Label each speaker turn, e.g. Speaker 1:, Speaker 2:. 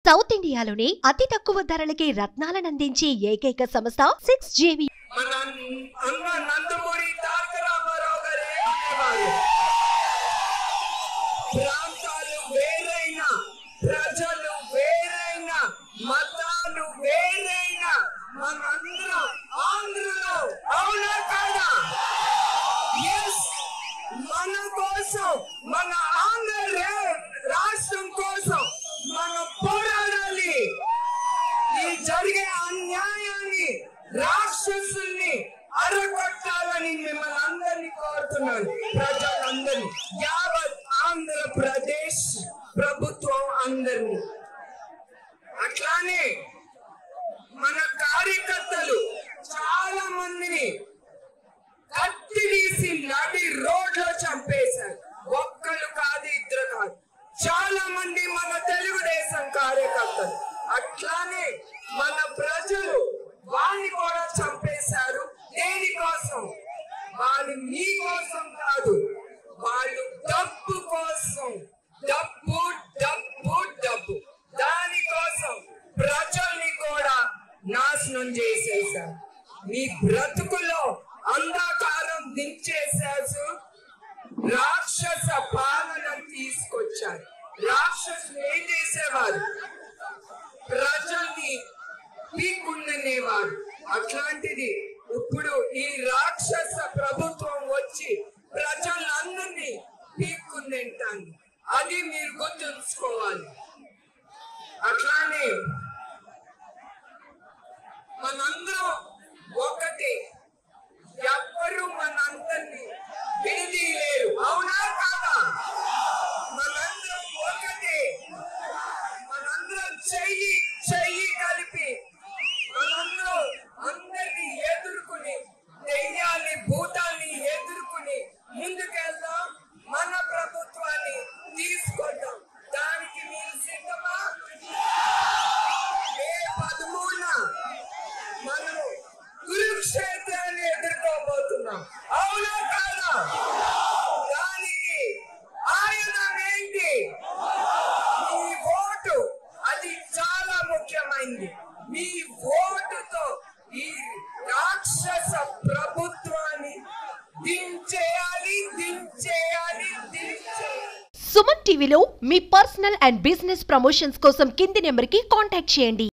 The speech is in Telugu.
Speaker 1: సౌత్ ఇండియాలోనే అతి తక్కువ ధరలకి రత్నాలనందించే ఏకైక సంస్థ 6JV.
Speaker 2: నందమూరి తారక రామారావు గారే ప్రాంతాలు వేరైన, ప్రజలు వేరైన, మతాలు వేరైన, మనందరం ఆంధ్రులు. అవునా కాదా? మన కోసం, మన ఆంధ్ర రాష్ట్రం కోసం మనం పోరాడాలి. ఈ జరిగే అన్యాయాన్ని, రాక్షసుల్ని అరగొట్టాలని మిమ్మల్ని అందరినీ కోరుతున్నాను. ప్రజలందరినీ, యావత్ ఆంధ్రప్రదేశ్ ప్రభుత్వం అందరినీ. అట్లానే మన కార్యకర్తలు చాలా మందిని కత్తి తీసి నడి రోడ్లో చంపేశారు. ఒక్కరు కాదు, ఇద్దరు కాదు, చాలా మంది మన తెలుగుదేశం కార్యకర్తలు. అట్లానే మన ప్రజలు వాణ్ణి కూడా చంపేశారు. దేనికోసం? వాళ్ళు మీ కోసం కాదు, వాళ్ళు డబ్బు కోసం. డబ్బు డబ్బు డబ్బు, దానికోసం ప్రజల్ని కూడా నాశనం చేసేశారు. మీ బ్రతుకులో అంధకారం దించేశారు. రాక్షస పాలన తీసుకొచ్చారు. రాక్షసులు ఏం చేసేవారు? ప్రజల్ని పీక్కుండనేవారు. అట్లాంటిది ఇప్పుడు ఈ రాక్షస ప్రభుత్వం వచ్చి ప్రజలందరినీ పీక్కుందంటాను. అది మీరు గుర్తుంచుకోవాలి. అట్లానే మనందరం ఒకటి, ఎవ్వరూ మనందరినీ విడదీయలేరు. అవునా కాదా? మనందరం ఒకటే. మనందరం చెయ్యి చెయ్యి కలిపి మనందరం అందరినీ ఎదుర్కొని, దెయ్యాన్ని భూతాన్ని ఎదుర్కొని ముందుకెళ్దాం. మన ప్రభుత్వాన్ని తీసుకొద్దాం. దానికి మీరు సిద్ధమా? మే 13న మనం కురుక్షేత్రాన్ని ఎదుర్కోబోతున్నాం. అవునా కాదా? దానికి ఆయుధం ఏంటి? మీ ఓటు. అది చాలా ముఖ్యమైనది. మీ ఓటుతో ఈ రాక్షస ప్రభుత్వాన్ని దించేయాలి, దించేయాలి, దించేయాలి.
Speaker 1: సుమన్ టీవీలో మీ పర్సనల్ అండ్ బిజినెస్ ప్రమోషన్స్ కోసం కింది నెంబర్కి కాంటాక్ట్ చేయండి.